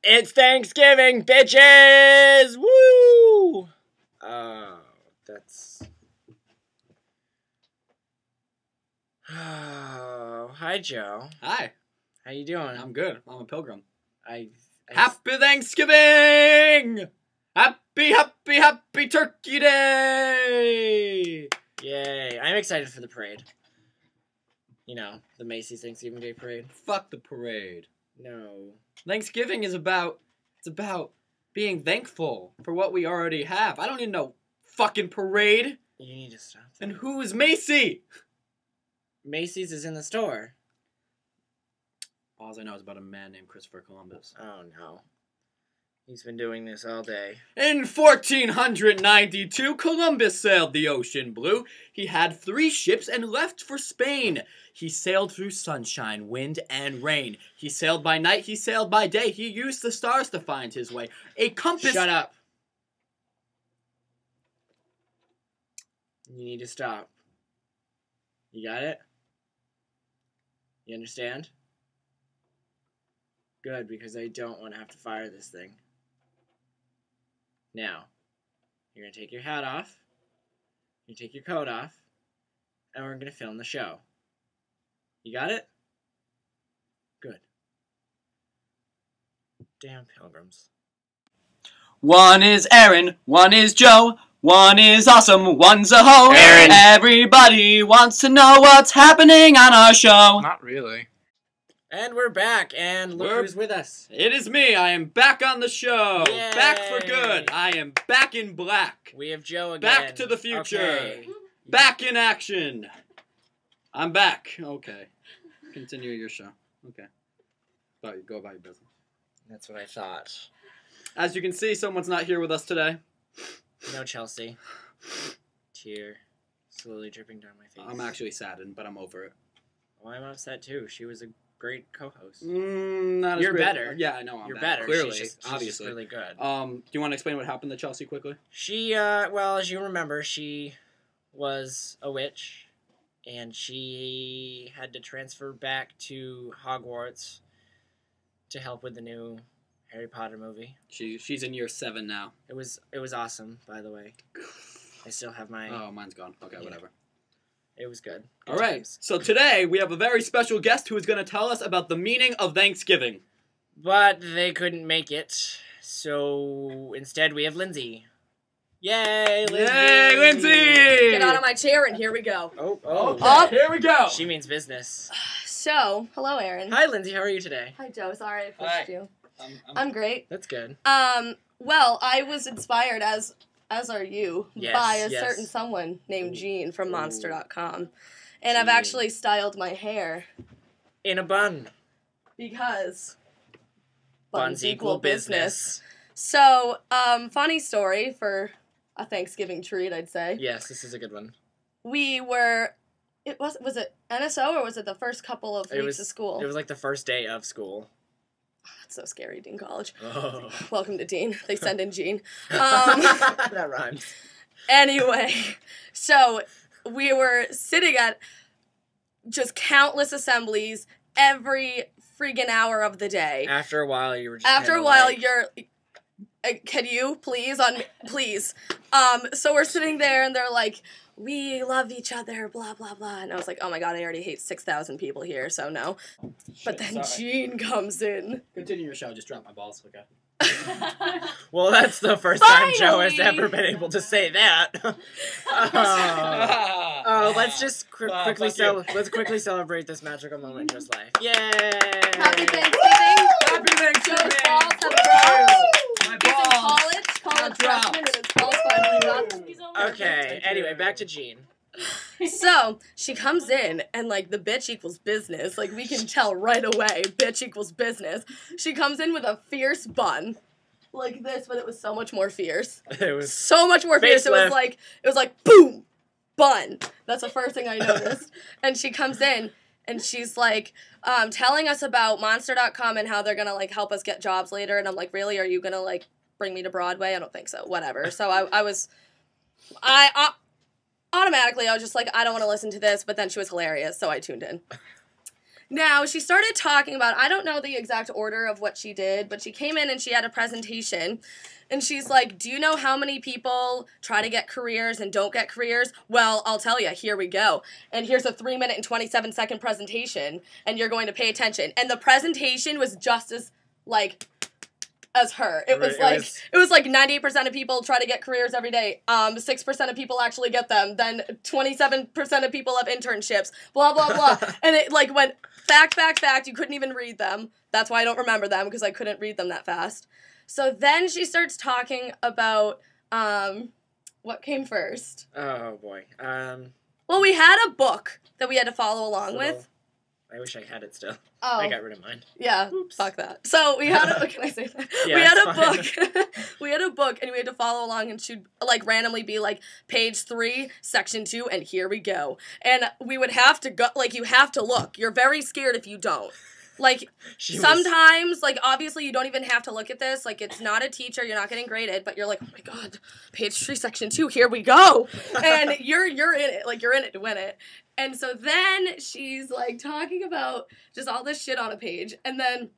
It's Thanksgiving, bitches! Woo! Oh, that's... Oh, hi, Joe. Hi. How you doing? I'm good. I'm a pilgrim. Happy Thanksgiving! Happy Turkey Day! Yay. I'm excited for the parade. You know, the Macy's Thanksgiving Day Parade. Fuck the parade. No. Thanksgiving is about being thankful for what we already have. I don't need no fucking parade. You need to stop that. And who is Macy? Macy's is in the store. All I know is about a man named Christopher Columbus. Oh, no. He's been doing this all day. In 1492, Columbus sailed the ocean blue. He had 3 ships and left for Spain. He sailed through sunshine, wind, and rain. He sailed by night, he sailed by day. He used the stars to find his way. A compass... Shut up. You need to stop. You got it? You understand? Good, because I don't want to have to fire this thing. Now, you're going to take your hat off, you take your coat off, and we're going to film the show. You got it? Good. Damn pilgrims. One is Aaron, one is Joe, one is awesome, one's a hoe. Aaron. Everybody wants to know what's happening on our show. Not really. And we're back, and look who's with us. It is me. I am back on the show. Yay. Back for good. I am back in black. We have Joe again. Back to the future. Okay. Back in action. I'm back. Okay. Continue your show. Okay. Go about your business. That's what I thought. As you can see, someone's not here with us today. No Chelsea. Tear slowly dripping down my face. I'm actually saddened, but I'm over it. Oh, I'm upset too. She was a great co-host. Not as You're great. better. Yeah, I know. You're better. Clearly, she's just obviously, really good. Do you want to explain what happened to Chelsea quickly? She, well, as you remember, she was a witch, and she had to transfer back to Hogwarts to help with the new Harry Potter movie. She's in year 7 now. It was awesome, by the way. I still have my... Oh, mine's gone. Okay, yeah. Whatever. It was good. All right. So today we have a very special guest who is going to tell us about the meaning of Thanksgiving. But they couldn't make it, so instead we have Lindsay. Yay, Lindsay! Yay, Lindsay! Get out of my chair and here we go. Oh, okay, here we go. She means business. So, hello, Aaron. Hi, Lindsay. How are you today? Hi, Joe. Sorry I pushed Hi. you. I'm great. That's good. Well, I was inspired, as are you, Yes, by a yes. certain someone named Ooh. Jean from Ooh. Monster.com. And I've Jean. actually styled my hair In a bun. because Buns equal business. So, funny story for a Thanksgiving treat, I'd say. Yes, this is a good one. We were, was it NSO or was it the first couple of weeks of school? It was like the first day of school. That's so scary, Dean College. Oh. Welcome to Dean. They send in Jean. That rhymes. Anyway, so we were sitting at just countless assemblies every freaking hour of the day. After a while, you were just After a kinda while, like, you're... Can you, please, please. So we're sitting there, and they're like, we love each other, blah, blah, blah. And I was like, oh my god, I already hate 6,000 people here, so no. But then Jean comes in. Continue your show. Just drop my balls, okay? Well, that's the first time Joe has Finally! ever been able to say that. Let's just quickly celebrate this magical moment in Joe's life. Yay! Happy Thanksgiving. Happy Thanksgiving! Joe's balls have dropped. My He's in balls! college dropped. freshman, and his balls finally dropped. Okay, anyway, back to Jean. So, she comes in, and, like, the bitch equals business. Like, we can tell right away, bitch equals business. She comes in with a fierce bun. Like this, but it was so much more fierce. It was So much more fierce. It was like, boom! Bun! That's the first thing I noticed. And she comes in, and she's, like, telling us about Monster.com and how they're gonna, like, help us get jobs later. And I'm like, really? Are you gonna, like, bring me to Broadway? I don't think so. Whatever. So automatically, I was just like, I don't want to listen to this, but then she was hilarious, so I tuned in. Now, she started talking about, I don't know the exact order of what she did, but she came in and she had a presentation. And she's like, do you know how many people try to get careers and don't get careers? Well, I'll tell you, here we go. And here's a 3-minute and 27-second presentation, and you're going to pay attention. And the presentation was just as, like, as her. It was like 98% of people try to get careers every day. 6% of people actually get them. Then 27% of people have internships. Blah, blah, blah. And it, like, went fact, fact, fact. You couldn't even read them. That's why I don't remember them, because I couldn't read them that fast. So then she starts talking about, what came first? Oh, boy. Well, we had a book that we had to follow along with. I wish I had it still. Oh. I got rid of mine. Yeah, Oops. fuck that. So we had a, can I say that? Yeah, we had a fine. book. We had a book, and we had to follow along, and she'd, like, randomly be like, page 3, section 2, and here we go. And we would have to go, like, you have to look. You're very scared if you don't. Like, sometimes, like, obviously you don't even have to look at this. Like, it's not a teacher. You're not getting graded. But you're like, oh, my God, page 3, section 2, here we go. And you're in it. Like, you're in it to win it. And so then she's, like, talking about just all this shit on a page. And then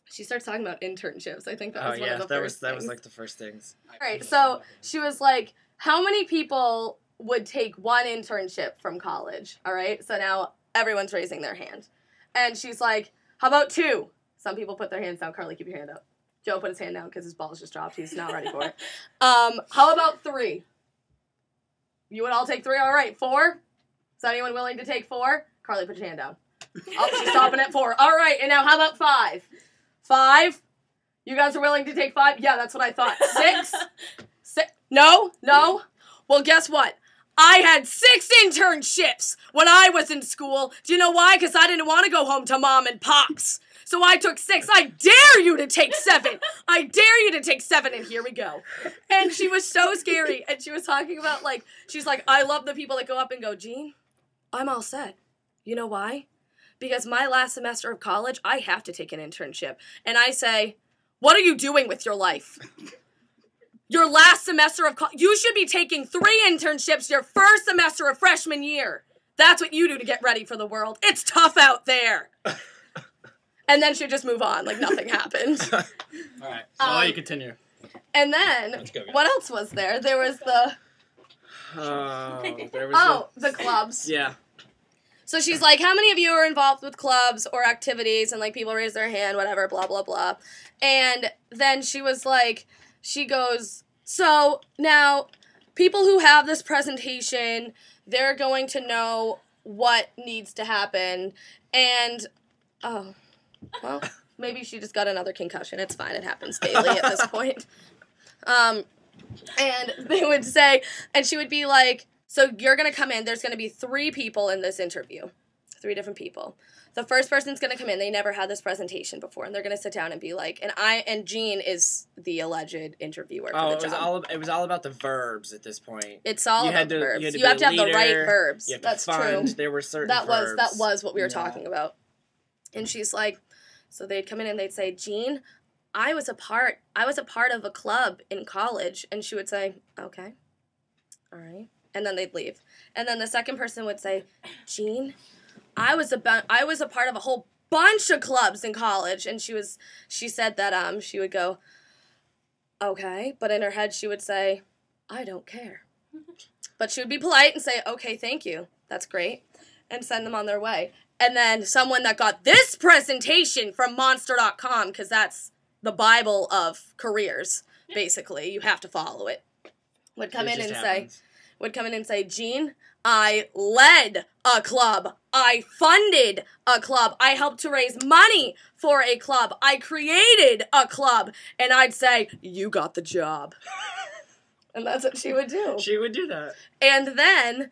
she starts talking about internships. I think that was one of the first things. That was, like, the first things. All right, so she was like, how many people would take one internship from college? All right, so now everyone's raising their hand. And she's like, how about 2? Some people put their hands down. Carly, keep your hand up. Joe put his hand down because his ball's just dropped. He's not ready for it. How about 3? You would all take 3? All right, 4? Is anyone willing to take 4? Carly, put your hand down. Oh, she's stopping at 4. All right, and now how about 5? 5? You guys are willing to take 5? Yeah, that's what I thought. 6? No? Well, guess what? I had 6 internships when I was in school. Do you know why? Because I didn't want to go home to mom and pops. So I took 6. I dare you to take 7. I dare you to take 7, and here we go. And she was so scary. And she was talking about, like, she's like, I love the people that go up and go, Jean, I'm all set. You know why? Because my last semester of college, I have to take an internship. And I say, what are you doing with your life? Your last semester of college, you should be taking 3 internships your first semester of freshman year. That's what you do to get ready for the world. It's tough out there. And then she'd just move on, like nothing happened. All right, so you continue. And then, what else was there? There was the clubs. Yeah. So she's like, how many of you are involved with clubs or activities? And, like, people raise their hand, whatever, blah, blah, blah. And then she was like, she goes, so now people who have this presentation, they're going to know what needs to happen. And, oh, well, maybe she just got another concussion. It's fine. It happens daily at this point. And they would say, and she would be like, so you're going to come in. There's going to be 3 people in this interview, 3 different people. The first person's going to come in. They never had this presentation before, and they're going to sit down and be like, and Jean is the alleged interviewer for the job. It was all about the verbs at this point. It's all about the verbs. You have to have the right verbs. That's true. There were certain verbs. That was what we were Yeah. talking about. And she's like, so they'd come in and they'd say, Jean, I was a part of a club in college. And she would say, okay, all right. And then they'd leave. And then the second person would say, Jean, I was a part of a whole bunch of clubs in college. And she said that she would go, okay, but in her head she would say, I don't care. But she would be polite and say, okay, thank you. That's great. And send them on their way. And then someone that got this presentation from Monster.com, because that's the Bible of careers, basically. You have to follow it. Would come in and say, Jean, I led a club. I funded a club. I helped to raise money for a club. I created a club. And I'd say, you got the job. And that's what she would do. She would do that. And then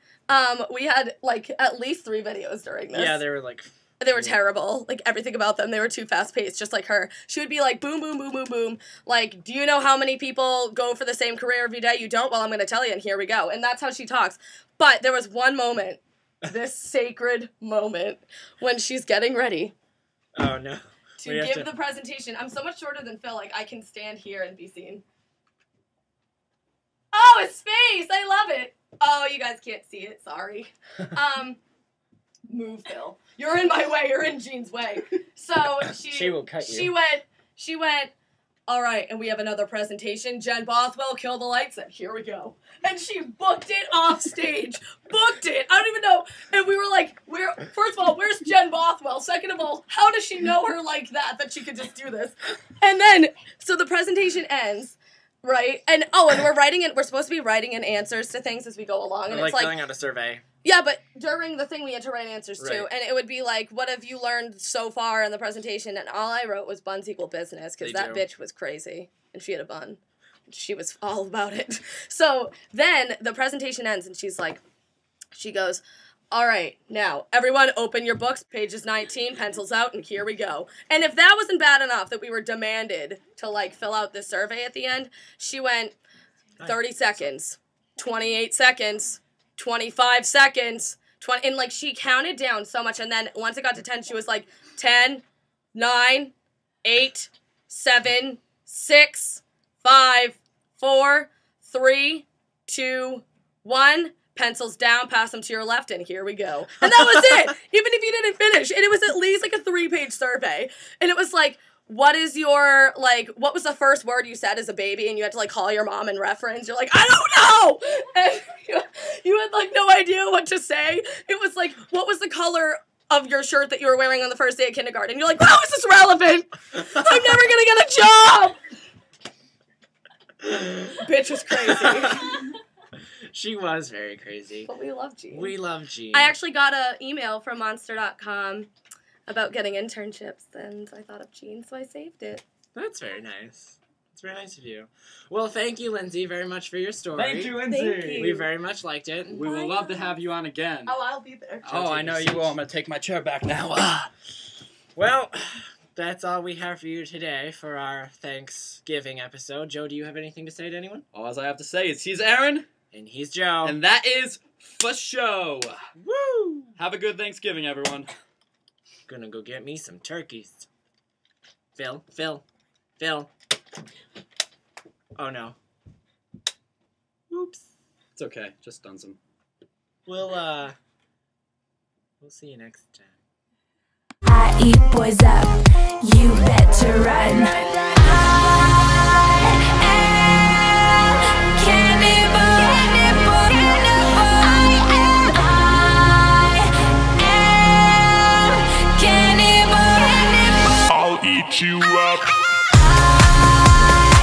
we had, like, at least 3 videos during this. Yeah, they were like... They were terrible. Like, everything about them. They were too fast-paced, just like her. She would be like, boom, boom, boom, boom, boom. Like, do you know how many people go for the same career every day? You don't? Well, I'm going to tell you, and here we go. And that's how she talks. But there was one moment, this sacred moment, when she's getting ready. Oh, no. To give the presentation. I'm so much shorter than Phil. Like, I can stand here and be seen. Oh, it's space! I love it! Oh, you guys can't see it. Sorry. Move, Phil. You're in my way. You're in Jean's way. So She will cut you. She went, all right, and we have another presentation. Jen Bothwell, kill the lights, and here we go. And she booked it off stage. Booked it. I don't even know. And we were like, first of all, where's Jen Bothwell? Second of all, how does she know her like that she could just do this? And then, so the presentation ends. Right? And we're supposed to be writing in answers to things as we go along. And like it's like filling out a survey. Yeah, but during the thing we had to write answers to. Right. And it would be like, what have you learned so far in the presentation? And all I wrote was buns equal business, because that bitch was crazy. And she had a bun. She was all about it. So then the presentation ends and she goes, all right, now, everyone open your books, pages 19, pencils out, and here we go. And if that wasn't bad enough that we were demanded to, like, fill out this survey at the end, she went 30 seconds, 28 seconds, 25 seconds, 20, and, like, she counted down so much, and then once it got to 10, she was like, 10, 9, 8, 7, 6, 5, 4, 3, 2, 1... Pencils down, pass them to your left, and here we go. And that was it! Even if you didn't finish. And it was at least like a 3-page survey. And it was like, what was the first word you said as a baby? And you had to, like, call your mom and reference. You're like, I don't know! And you had, like, no idea what to say. It was like, what was the color of your shirt that you were wearing on the first day of kindergarten? You're like, how is this relevant? I'm never gonna get a job! Bitch is crazy. She was very crazy. But we love Jean. We love Jean. I actually got an email from Monster.com about getting internships, and I thought of Jean, so I saved it. That's very nice. It's very nice of you. Well, thank you, Lindsay, very much for your story. Thank you, Lindsay. Thank you. We very much liked it. We will love to have you on again. Oh, I'll be there. Oh, I know you will. I'm going to take my chair back now. Well, that's all we have for you today for our Thanksgiving episode. Joe, do you have anything to say to anyone? All I have to say is he's Aaron. And he's Joe. And that is for show. Woo! Have a good Thanksgiving, everyone. Gonna go get me some turkeys. Phil. Oh, no. Oops. It's okay. Just done some. We'll see you next time. I eat boys up, you better run.